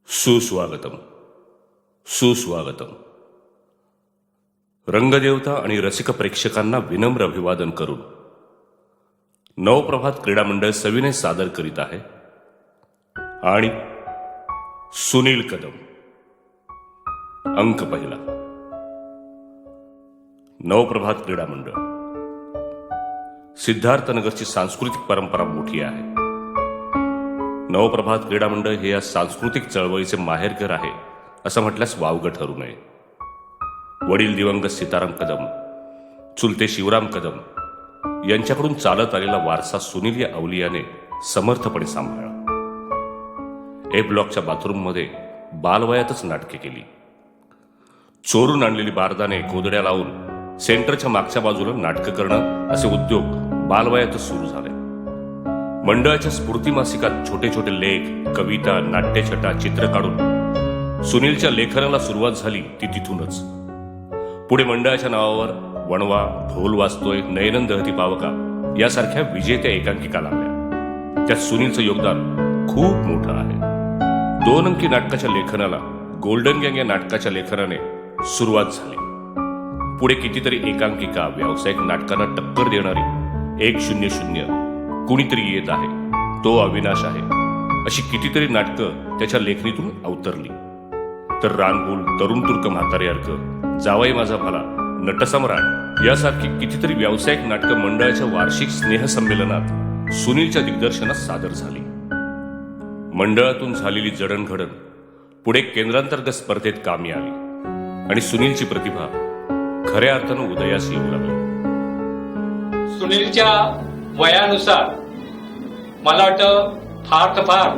सुस्वागतम सुस्वागतम. रंगदेवता आणि रसिक प्रेक्षकांना विनम्र अभिवादन करून नवप्रभात क्रीडा मंडळ सविनय सादर करीत आहे आणि सुनील कदम. अंक पहिला. नवप्रभात क्रीडा मंडळ. सिद्धार्थनगरची सांस्कृतिक परंपरा मोठी आहे. नवप्रभात क्रीडा मंडळ हे या सांस्कृतिक चळवळीचे माहेरघर आहे असं म्हटल्यास वावगं ठरू नये. वडील दिवंगत सीताराम कदम, चुलते शिवराम कदम यांच्याकडून चालत आलेला वारसा सुनील या अवलियाने समर्थपणे सांभाळला. ए ब्लॉकच्या बाथरूममध्ये बालवयातच नाटके केली. चोरून आणलेली बारदाने गोदड्या लावून सेंटरच्या मागच्या बाजूला नाटकं करणं असे उद्योग बालवयातच सुरू झाले. मंडळाच्या स्फूर्ती मासिकात छोटे छोटे लेख, कविता, नाट्यछटा, चित्र काढून सुनीलच्या लेखनाला सुरुवात झाली ती तिथूनच. पुढे मंडळाच्या नावावर वणवा, ढोल वाजतोय, नयनन दहती पावका यासारख्या विजेत्या एकांकिका लागल्या. त्यात सुनीलचं योगदान खूप मोठं आहे. 2 अंकी नाटकाच्या लेखनाला गोल्डन गँग या नाटकाच्या लेखनाने सुरुवात झाली. पुढे कितीतरी एकांकिका, व्यावसायिक नाटकांना टक्कर देणारी 100, कुणीतरी येत आहे, तो अविनाश आहे अशी कितीतरी नाटकं त्याच्या लेखणीतून अवतरली. तर रानबुल, तरुण तुर्क म्हातारे अर्क, जावाई माझा भला, नटसम्राट यासारखी कितीतरी व्यावसायिक नाटकं मंडळाच्या वार्षिक स्नेहसंमेलनात सुनीलच्या दिग्दर्शनात सादर झाली. मंडळातून झालेली जडणघडण पुढे केंद्रांतर्गत स्पर्धेत कामी आली आणि सुनीलची प्रतिभा खऱ्या अर्थानं उदयास येऊ लागली. सुनीलच्या वयानुसार मला वाटतं फार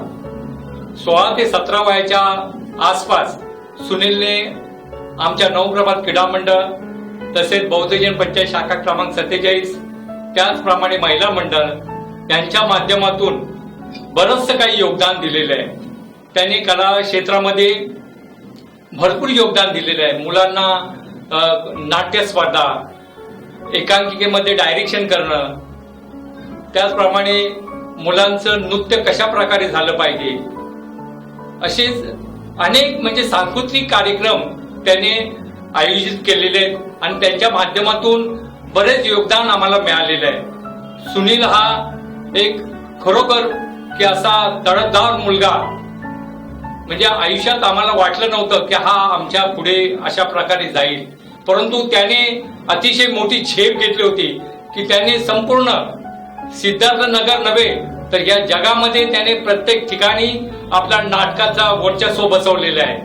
16 ते 17 वयाच्या आसपास सुनीलने आमच्या नवप्रभात क्रीडा मंडळ, तसेच बौद्धजन पंचायत शाखा क्रमांक 47, त्याचप्रमाणे महिला मंडळ यांच्या माध्यमातून बरंचसं काही योगदान दिलेलं आहे. त्यांनी कला क्षेत्रामध्ये भरपूर योगदान दिलेलं आहे. मुलांना नाट्य स्पर्धा, एकांकिकेमध्ये डायरेक्शन करणं, त्याचप्रमाणे मुलांचं नृत्य कशा प्रकारे झालं पाहिजे असेच अनेक म्हणजे सांस्कृतिक कार्यक्रम त्याने आयोजित केलेले आहेत आणि त्यांच्या माध्यमातून बरेच योगदान आम्हाला मिळालेलं आहे. सुनील हा एक खरोखर की असा तडफदार मुलगा, म्हणजे आयुष्यात आम्हाला वाटलं नव्हतं की हा आमच्या पुढे अशा प्रकारे जाईल, परंतु त्याने अतिशय मोठी झेप घेतली होती की त्याने संपूर्ण सिद्धार्थनगर नव्हे तर या जगामध्ये त्याने प्रत्येक ठिकाणी आपला नाटकाचा वर्चस्व बसवलेला आहे.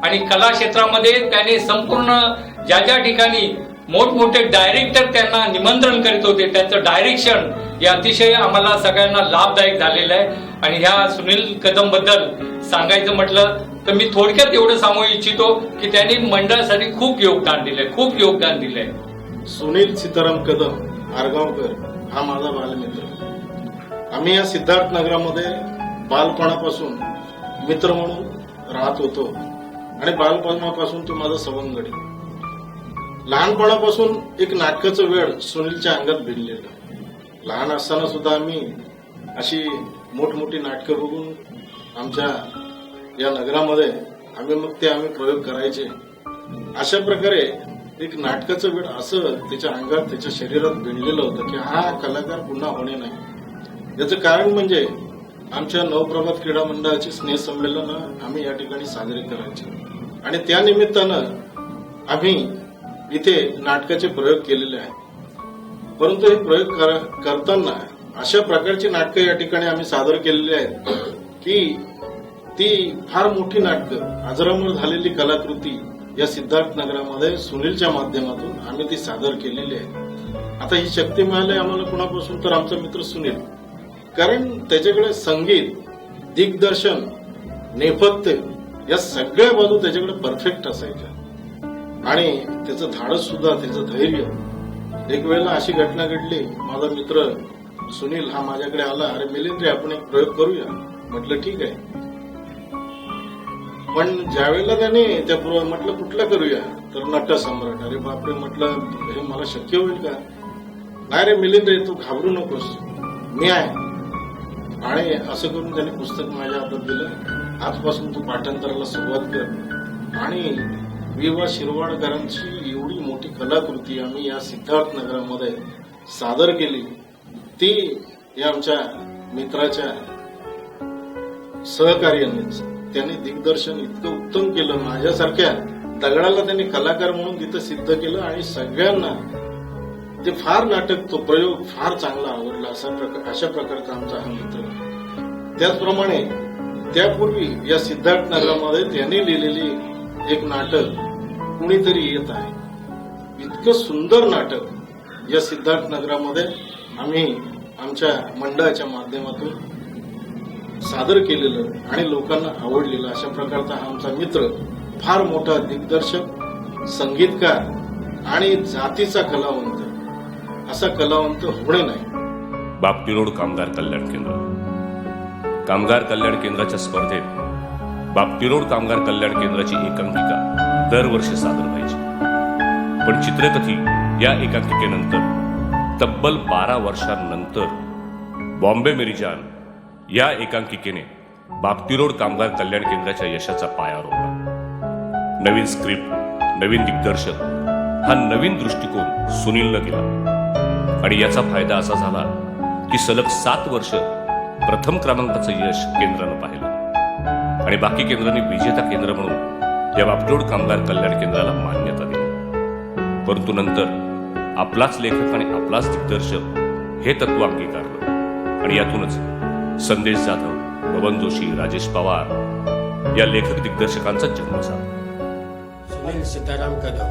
आणि कला क्षेत्रामध्ये त्याने संपूर्ण ज्या ठिकाणी मोठमोठे डायरेक्टर त्यांना निमंत्रण करीत होते, त्यांचं डायरेक्शन हे अतिशय आम्हाला सगळ्यांना लाभदायक झालेलं आहे. आणि ह्या सुनील कदम बद्दल सांगायचं म्हटलं तर मी थोडक्यात एवढं सांगू इच्छितो की त्यांनी मंडळासाठी खूप योगदान दिलंय. सुनील सीताराम कदम आरगावकर हा माझा बालमित्र. आम्ही या सिद्धार्थ नगरामध्ये बालपणापासून मित्र म्हणून राहत होतो आणि बालपणापासून तो माझा सवंगडी. लहानपणापासून एक नाटकाचं वेळ सुनीलच्या अंगात भिडलेलं. लहान असताना सुद्धा आम्ही अशी मोठमोठी नाटकं बघून आमच्या या नगरामध्ये आम्ही प्रयोग करायचे. अशा प्रकारे एक नाटकाचं वेळ असं त्याच्या अंगात, त्याच्या शरीरात भिनलेलं होतं की हा कलाकार पुन्हा होणे नाही. याचं कारण म्हणजे आमच्या नवप्रभात क्रीडा मंडळाची स्नेहसंमेलन आम्ही या ठिकाणी साजरी करायचे आणि त्या निमित्तानं आम्ही इथे नाटकाचे प्रयोग केलेले आहेत. परंतु हे प्रयोग करताना अशा प्रकारची नाटकं या ठिकाणी आम्ही सादर केलेली आहेत की ती फार मोठी नाटकं, अजरामर झालेली कलाकृती या सिद्धार्थ नगरामध्ये सुनीलच्या माध्यमातून आम्ही ती सादर केलेली आहे. आता ही शक्ती मिळाली आम्हाला कुणापासून, तर आमचा मित्र सुनील. कारण त्याच्याकडे संगीत, दिग्दर्शन, नेपथ्य या सगळ्या बाजू त्याच्याकडे परफेक्ट असायच्या. आणि त्याचं धाडस सुद्धा, त्याचं धैर्य. एक वेळेला अशी घटना घडली, माझा मित्र सुनील हा माझ्याकडे आला, अरे मिलिंद रे, आपण एक प्रयोग करूया. म्हटलं ठीक आहे. पण ज्यावेळेला त्याने म्हटलं कुठला करूया, तर नटसम्राट. अरे बापरे, म्हटलं हे मला शक्य होईल का? नाही रे मिलिंद रे, तू घाबरू नकोस, मी आहे. आणि असं करून त्याने पुस्तक माझ्या हातात दिलं. आजपासून तू पाठांतराला सुरुवात कर. आणि वि.वा. शिरवाडकरांची एवढी मोठी कलाकृती आम्ही या सिद्धार्थ नगरामध्ये सादर केली. ती या आमच्या मित्राच्या सहकार्यानेच. त्याने दिग्दर्शन इतकं उत्तम केलं, माझ्यासारख्या दगडाला त्यांनी कलाकार म्हणून तिथं सिद्ध केलं. आणि सगळ्यांना ते फार नाटक, तो प्रयोग फार चांगला आवडला. अशा प्रकारचा आमचा हा मित्र. त्याचप्रमाणे त्यापूर्वी या सिद्धार्थ नगरामध्ये त्याने लिहिलेली एक नाटक कुणीतरी येत आहे, इतकं सुंदर नाटक या सिद्धार्थ नगरामध्ये आम्ही आमच्या मंडळाच्या माध्यमातून सादर केलेलं आणि लोकांना आवडलेलं. अशा प्रकारचा हा आमचा मित्र फार मोठा दिग्दर्शक, संगीतकार आणि जातीचा कलावंत. असा कलावंत होणे नाही. बापटी रोड कामगार कल्याण केंद्र. कामगार कल्याण केंद्राच्या स्पर्धेत बापटी रोड कामगार कल्याण केंद्राची एकांकिका दरवर्षी सादर व्हायची. पण चित्रकथी या एकांकिकेनंतर तब्बल 12 वर्षांनंतर बॉम्बे मेरी जान या एकांकिकेने बापटी रोड कामगार कल्याण केंद्राच्या यशाचा पाया रोवला. नवीन स्क्रिप्ट, नवीन दिग्दर्शक, हा नवीन दृष्टिकोन सुनीलनं केला. आणि याचा फायदा असा झाला की सलग 7 वर्ष प्रथम क्रमांकाचं यश केंद्रानं पाहिलं. आणि बाकी केंद्रांनी विजेता केंद्र म्हणून या बापटी रोड कामगार कल्याण केंद्राला मान्यता दिली. परंतु नंतर आपलाच लेखक आणि आपलाच दिग्दर्शक हे तत्व अंगीकारलं. आणि यातूनच संदेश जाधव, बबन जोशी, राजेश पवार या लेखक दिग्दर्शकांचा जन्म झाला. सुनील सीताराम कदम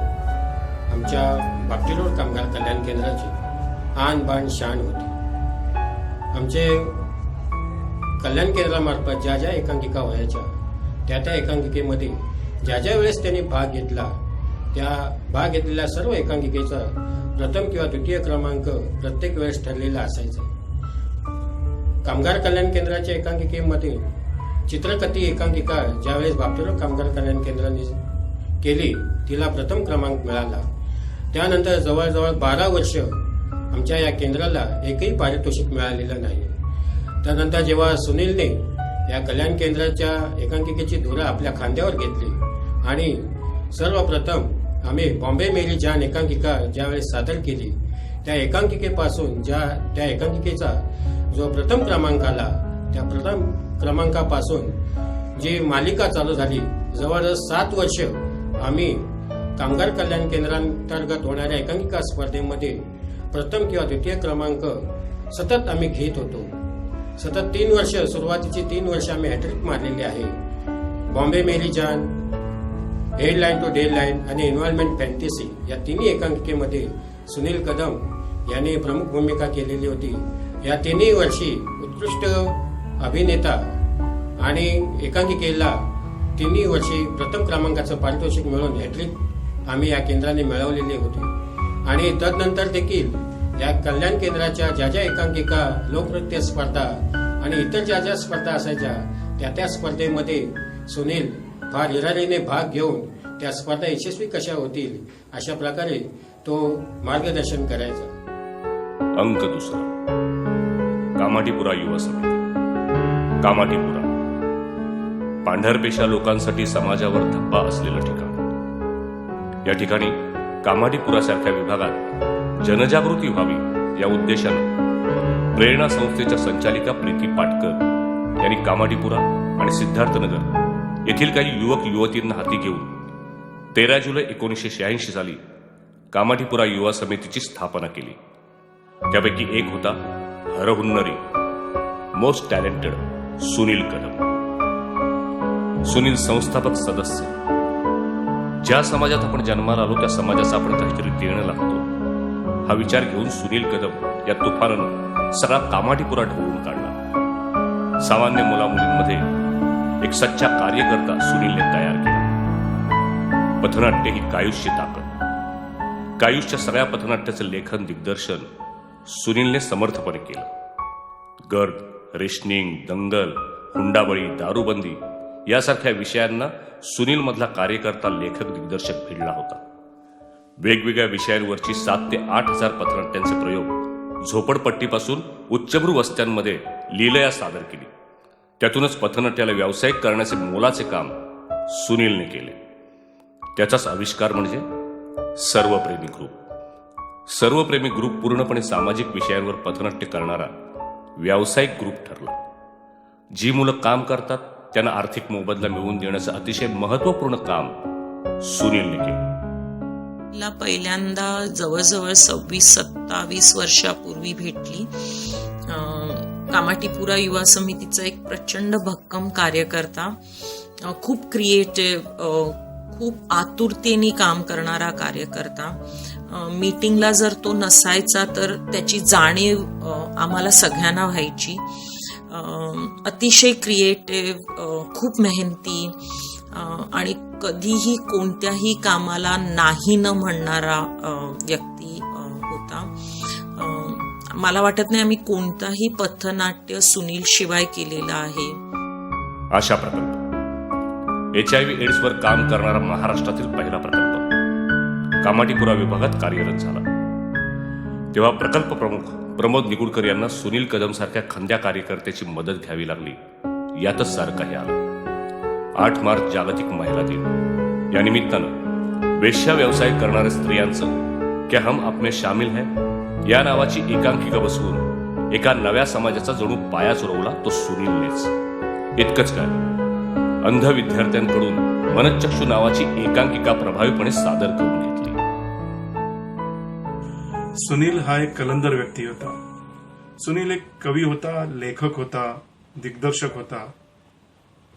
आमच्या बापटी रोड कामगार कल्याण केंद्राची आन बाण शान होती. आमचे कल्याण केंद्रामार्फत ज्या ज्या एकांकिका व्हायच्या त्या एकांकिकेमध्ये ज्या वेळेस त्यांनी भाग घेतला, त्या भाग घेतलेल्या सर्व एकांकिकेचा प्रथम किंवा द्वितीय क्रमांक प्रत्येक वेळेस ठरलेला असायचा. कामगार कल्याण केंद्राच्या एकांकिकेमध्ये चित्रकथी एकांकिका ज्यावेळेस बापटी रोड कामगार कल्याण केंद्राने केली, तिला प्रथम क्रमांक मिळाला. त्यानंतर जवळजवळ 12 वर्ष आमच्या या केंद्राला एकही पारितोषिक मिळालेलं नाही. त्यानंतर जेव्हा सुनीलने या कल्याण केंद्राच्या एकांकिकेची धुरा आपल्या खांद्यावर घेतली आणि सर्वप्रथम आम्ही बॉम्बे मेरी जान एकांकिका ज्यावेळेस सादर केली, त्या एकांकिकेपासून त्या एकांकिकेचा जो प्रथम क्रमांक आला, त्या प्रथम क्रमांकापासून जी मालिका चालू झाली, जवळजवळ 7 वर्ष आम्ही कामगार कल्याण केंद्रांतर्गत होणाऱ्या एकांकिका स्पर्धेमध्ये प्रथम किंवा द्वितीय क्रमांक सतत आम्ही घेत होतो. सतत 3 वर्ष, सुरुवातीची 3 वर्ष आम्ही हॅट्रिक मारलेली आहे. बॉम्बे मेरी जान, हेडलाईन टू डेडलाईन आणि इन्व्हॉल्वमेंट फॅन्टसी या तिन्ही एकांकिकेमध्ये सुनील कदम यांनी प्रमुख भूमिका केलेली होती. या तिन्ही वर्षी उत्कृष्ट अभिनेता आणि एकांकिकेला तिन्ही वर्षी प्रथम क्रमांकाचं पारितोषिक मिळून हॅट्रिक आम्ही या केंद्राने मिळवलेली होती. आणि तदनंतर देखील या कल्याण केंद्राच्या ज्या ज्या एकांकिका, लोकनृत्य स्पर्धा आणि इतर ज्या ज्या स्पर्धा असायच्या त्या स्पर्धेमध्ये सुनील फार हिरारीने भाग घेऊन त्या स्पर्धा यशस्वी कशा होतील अशा प्रकारे तो मार्गदर्शन करायचा. अंक 2. कामाठीपुरा युवा समिती. कामाठीपुरा पांढरपेशा लोकांसाठी समाजावर धब्बा असलेलं ठिकाण. या ठिकाणी कामाठीपुरासारख्या विभागात जनजागृती व्हावी या उद्देशानं प्रेरणा संस्थेच्या संचालिका प्रीती पाटकर यांनी कामाठीपुरा आणि सिद्धार्थनगर येथील काही युवक युवतींना हाती घेऊन 13 जुलै 1986 साली कामाठीपुरा युवा समितीची स्थापना केली. त्यापैकी एक होता हरहुन्नरी, मोस्ट टॅलेंटेड सुनील कदम. सुनील संस्थापक सदस्य. ज्या समाजात आपण जन्माला आलो त्या समाजाचं आपण काहीतरी देणं लागतो, हा विचार घेऊन सुनील कदम या तुफानानं सगळा कामाठीपुरा ढवळून काढला. सामान्य मुलामुलींमध्ये एक सच्चा कार्यकर्ता सुनीलने तयार केला. पथनाट्य ही कायुषची ताकद. कायुषच्या सगळ्या पथनाट्याचं लेखन दिग्दर्शन सुनीलने समर्थपणे केलं. गर्द, रेशनिंग, दंगल, हुंडाबळी, दारूबंदी यासारख्या विषयांना सुनील मधला कार्यकर्ता लेखक दिग्दर्शक भिडला होता. वेगवेगळ्या विषयांवरची 7,000 ते 8,000 पथनाट्यांचे प्रयोग झोपडपट्टीपासून उच्चभ्रू वस्त्यांमध्ये लीलया सादर केली. त्यातूनच पथनाट्याला व्यावसायिक करण्याचे मोलाचे काम सुनीलने केले. त्याचाच आविष्कार म्हणजे सर्वप्रेमी ग्रुप. सर्वप्रेमी ग्रुप पूर्णपणे सामाजिक विषयांवर पथनाट्य करणारा व्यावसायिक ग्रुप ठरला. जी मुलं काम करतात त्यांना आर्थिक मोबदला मिळवून देण्याचं अतिशय महत्त्वपूर्ण काम सुनीलने केलं. ला पहिल्यांदा जवळजवळ 26-27 वर्षापूर्वी भेटली. कामाठीपुरा युवा समितीचा एक प्रचंड भक्कम कार्यकर्ता, खूप क्रिएटिव्ह, खूप आतुरतेने काम करणारा कार्यकर्ता. मीटिंगला जर तो नसायचा तर त्याची जाणीव आम्हाला सगळ्यांना व्हायची. अतिशय क्रिएटिव्ह, खूप मेहनती आणि कधीही कोणत्याही कामाला नाही न म्हणणारा व्यक्ती होता. मला वाटत नाही आम्ही कोणताही पथनाट्य सुनील शिवाय केलेलं आहे. आशा प्रकल्प HIV एड्सवर काम करणारा महाराष्ट्रातील पहिला प्रकल्प कामाठीपुरा विभागात कार्यरत झाला. तेव्हा प्रकल्प प्रमुख प्रमोद निगुडकर यांना सुनील कदम सारख्या खंद्या कार्यकर्त्याची मदत घ्यावी लागली. यातच सारं काही आलं. 8 मार्च जागतिक महिला दिन या निमित्तानं वेश्या व्यवसाय करणाऱ्या स्त्रियांचं क्या हम आपमे शामिल है या नावाची एकांकिका बसवून एका नव्या समाजाचा जणू पायाच रोवला तो सुनीलनेच. इतकंच काय, अंध विद्यार्थ्यांकडून मनच्चक्षू नावाची एकांकिका प्रभावीपणे सादर करून घेतली. सुनील हा एक कलंदर व्यक्ती होता. सुनील एक कवी होता, लेखक होता, दिग्दर्शक होता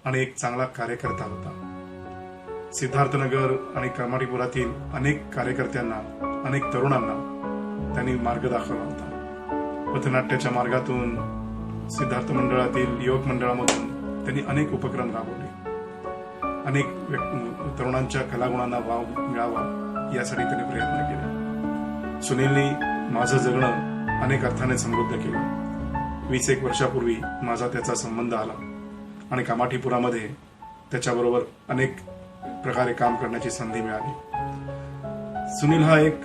आणि एक चांगला कार्यकर्ता होता. सिद्धार्थनगर आणि कामाठीपुरातील अनेक कार्यकर्त्यांना, अनेक तरुणांना त्यांनी मार्ग दाखवला होता. पथनाट्याच्या मार्गातून, सिद्धार्थ मंडळातील युवक मंडळामधून त्यांनी अनेक उपक्रम राबवले. अनेक तरुणांच्या कलागुणांना वाव मिळावा यासाठी त्यांनी प्रयत्न केले. सुनीलनी माझं जगणं अनेक अर्थाने समृद्ध केलं. 21 वर्षापूर्वी माझा त्याचा संबंध आला आणि कामाठीपुरामध्ये त्याच्याबरोबर अनेक प्रकारे काम करण्याची संधी मिळाली. सुनील हा एक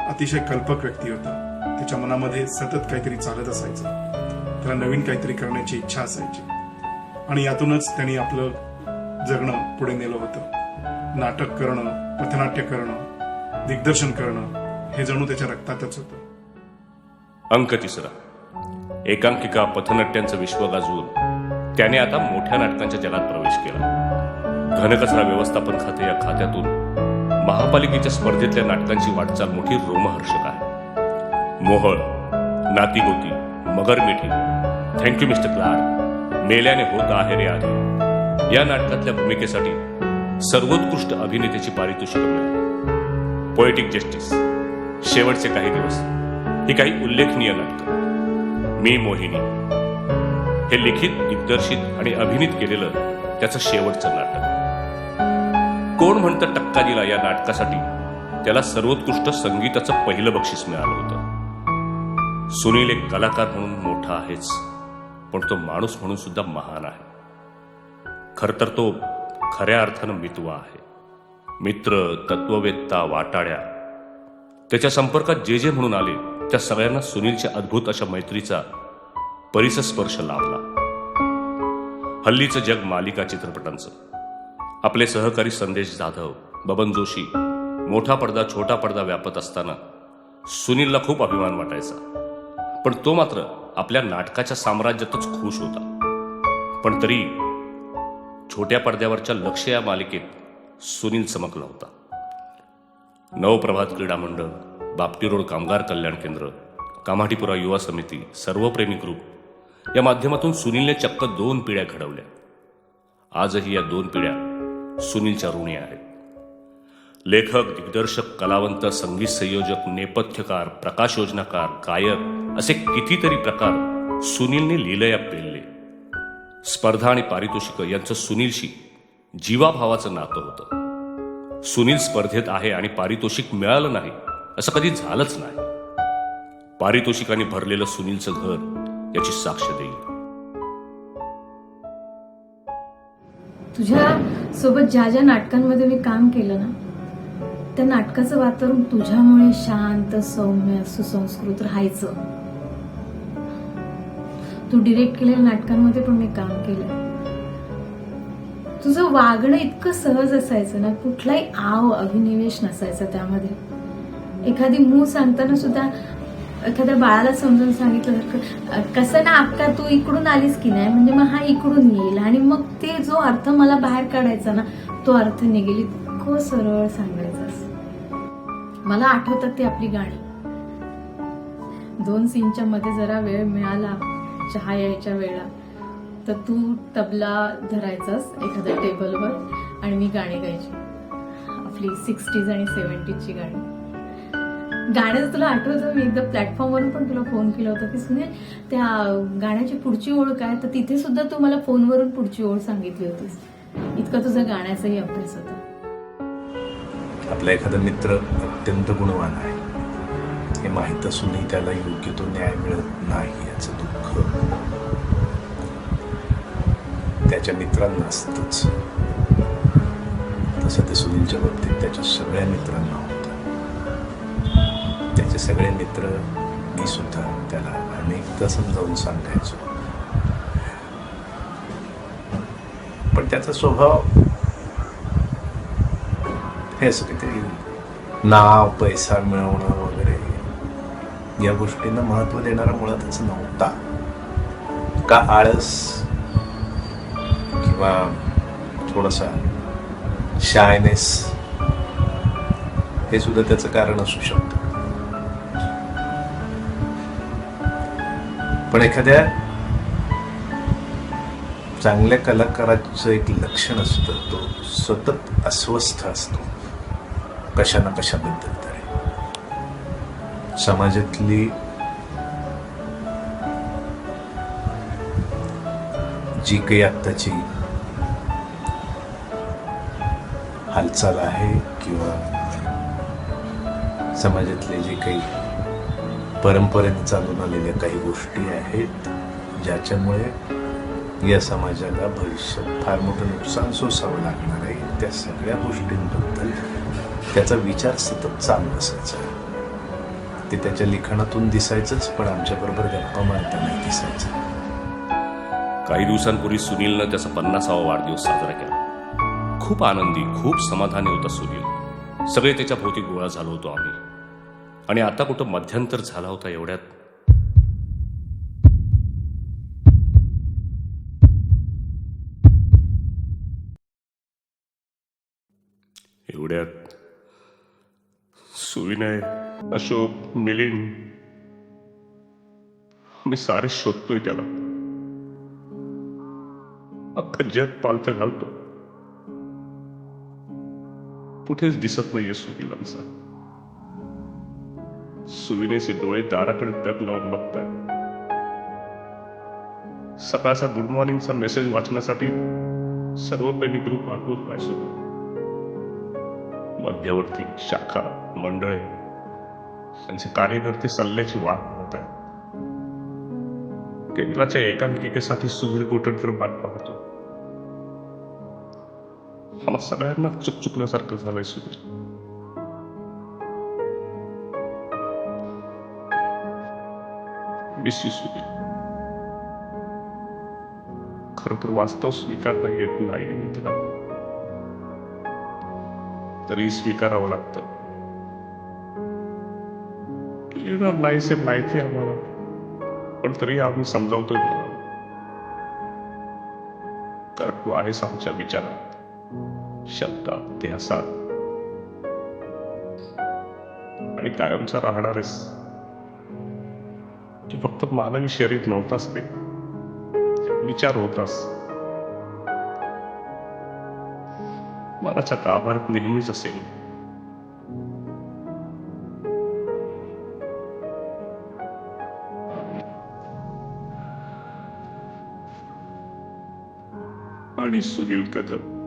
अतिशय कल्पक व्यक्ती होता. त्याच्या मनामध्ये सतत काहीतरी चालत असायचं. त्याला नवीन काहीतरी करण्याची इच्छा असायची आणि यातूनच त्यांनी आपलं जगणं पुढे नेलं होतं. नाटक करणं, पथनाट्य करणं, दिग्दर्शन करणं हे जणू त्याच्या रक्तातच होतं. अंक 3. एकांकिका, पथनाट्यांचं विश्व गाजवून त्याने आता मोठ्या नाटकांच्या जगात प्रवेश केला. घनकचरा व्यवस्थापन खाते या खात्यातून महापालिकेच्या स्पर्धेतल्या नाटकांची वाटचाल मोठी रोमहर्षक आहे. मोहळ, नातीगोती, मगरमिठी, थँक्यू मिस्टर क्लार्क, मेल्याने होत आहे रे आधी या नाटकातल्या भूमिकेसाठी सर्वोत्कृष्ट अभिनेत्याची पारितोषिक मिळाली. पोएटिक जस्टिस, शेवटचे काही दिवस ही काही उल्लेखनीय नाटकं. मी मोहिनी हे लिखित, दिग्दर्शित आणि अभिनीत केलेलं त्याचं शेवटचं नाटक. कोण म्हणतं टक्का दिला या नाटकासाठी त्याला सर्वोत्कृष्ट संगीताचं पहिलं बक्षीस मिळालं होतं. सुनील एक कलाकार म्हणून मोठा आहेच, पण तो माणूस म्हणून सुद्धा महान आहे. खर तर तो खऱ्या अर्थानं मितवा आहे. मित्र, तत्ववेत्ता, वाटाड्या त्याच्या संपर्कात जे म्हणून आले त्या सगळ्यांना सुनीलच्या अद्भुत अशा मैत्रीचा परिसस्पर्श लाभला. हल्लीचं जग मालिका चित्रपटांचं. आपले सहकारी संदेश जाधव, बबन जोशी मोठा पडदा छोटा पडदा व्यापत असताना सुनीलला खूप अभिमान वाटायचा. पण तो मात्र आपल्या नाटकाच्या साम्राज्यातच खुश होता. पण तरी छोट्या पडद्यावरच्या लक्ष या मालिकेत सुनील चमकला होता. नवप्रभात क्रीडा मंडळ, बापटी रोड कामगार कल्याण केंद्र, कामाठीपुरा युवा समिती, सर्वप्रेमी ग्रुप या माध्यमातून सुनीलने चक्क 2 पिढ्या घडवल्या. आजही या 2 पिढ्या सुनीलच्या ऋणी आहेत. लेखक, दिग्दर्शक, कलावंत, संगीत संयोजक, नेपथ्यकार, प्रकाश योजनाकार, गायक असे कितीतरी प्रकार सुनीलने लीलया पेलले. स्पर्धा आणि पारितोषिक यांचं सुनीलशी जीवाभावाचं नातं होतं. सुनील स्पर्धेत आहे आणि पारितोषिक मिळालं नाही असं कधी झालंच नाही. पारितोषिकाने भरलेलं सुनीलचं घर याची साक्ष देईल. तुझ्या सोबत ज्या ज्या नाटकांमध्ये मी काम केलं ना, त्या नाटकाचं वातावरण तुझ्यामुळे शांत, सौम्य, सुसंस्कृत राहायचं. तू डिरेक्ट केलेल्या नाटकांमध्ये पण मी काम केलं. तुझं वागणं इतकं सहज असायचं ना, कुठलाही आव अभिनिवेश नसायचा त्यामध्ये. एखादी मूळ सांगताना सुद्धा एखाद्या बाळाला समजून सांगितलं, कसं ना अक्का तू इकडून आलीस की नाही, म्हणजे मग हा इकडून येईल, आणि मग ते जो अर्थ मला बाहेर काढायचा ना, तो अर्थ निघेल. इतकं सरळ सांगायचं. मला आठवतात ती आपली गाणी. 2 सीनच्या मध्ये जरा वेळ मिळाला चहा यायच्या वेळा, तर तू तबला धरायचास एखाद्या टेबलवर आणि मी गाणी गायची, आपली 60s आणि 70sची गाणी. गाण्याचं तुला आठवतं, मी एकदा प्लॅटफॉर्मवरून पण तुला फोन केला होता की सुनील त्या गाण्याची पुढची ओळ काय, तर तिथे सुद्धा तू मला फोनवरून पुढची ओळ सांगितली होतीस. इतका तुझा गाण्याचाही अभ्यास होता. आपला एखादा मित्र अत्यंत गुणवान आहे हे माहीत असूनही त्याला योग्य तो न्याय मिळत नाही याचं दुःख त्याच्या मित्रांना असतंच. तसं ते सुनीलच्या बाबतीत त्याच्या सगळ्या मित्रांना होतं. त्याचे सगळे मित्र, मी सुद्धा त्याला अनेकदा समजावून सांगायचो, पण त्याचा स्वभाव हे असं काहीतरी नाव, पैसा मिळवणं वगैरे या गोष्टींना महत्व देणारा मुळातच नव्हता. का आळस किंवा थोडासा शायनेस हे सुद्धा त्याचं कारण असू शकतं. पण एखाद्या चांगल्या कलाकाराचं एक लक्षण असतं, तो सतत अस्वस्थ असतो कशा ना कशाबद्दल तरी. समाजातली जी काही आत्ताची हालचाल आहे किंवा समाजातले जे काही परंपरेने चालून आलेल्या काही गोष्टी आहेत ज्याच्यामुळे या समाजाला भविष्यात फार मोठं नुकसान सोसावं लागणार आहे, त्या सगळ्या गोष्टींबद्दल त्याचा विचार सतत चालू असायचा. ते त्याच्या लिखाणातून दिसायचंच, पण आमच्याबरोबर गप्पा मारताना दिसायचं. काही दिवसांपूर्वी सुनीलनं त्याचा 50वा वाढदिवस साजरा केला. खूप आनंदी, खूप समाधानी होता सुनील. सगळे त्याच्या भोवती गोळा झालो होतो आम्ही. आणि आता कुठं मध्यंतर झाला होता एवढ्यात सुविनय, अशोक, मिलिंद, मी सारे शोधतोय त्याला. अख्खं जग पालथं घालतो, कुठेच दिसत नाहीये सुनीलांचा. सुविनेचे डोळे दाराकडे टक लावून बघतात. सकाळचा गुड मॉर्निंगचा मेसेज वाचण्यासाठी सर्व पैनी ग्रुप पाठवत पाहिजे. मध्यवर्ती, शाखा, मंडळे त्यांचे कार्यकर्ते सल्ल्याची वाट पाहत आहेत. केंद्राच्या एकांकिकेसाठी सुनील कोटणकर वाट पाहतो. मला सगळ्यांना चुकचुकल्यासारखं झालंय सुनील. Miss you Sunil. खरं तर वास्तव स्वीकारता येत नाही मित्र, तरी स्वीकारावं लागतं. येणार नाहीसे माहिती आम्हाला, पण तरी आम्ही समजावतोय तुला. कारण तू आहेस आमच्या विचारात, शब्दात, इतिहासात आणि कायमचा राहणारेस. तू फक्त मानवी शरीर नव्हतास, ते विचार होतास. मनाच्या गाभाऱ्यात नेहमीच असेल आणि सुनील कदम.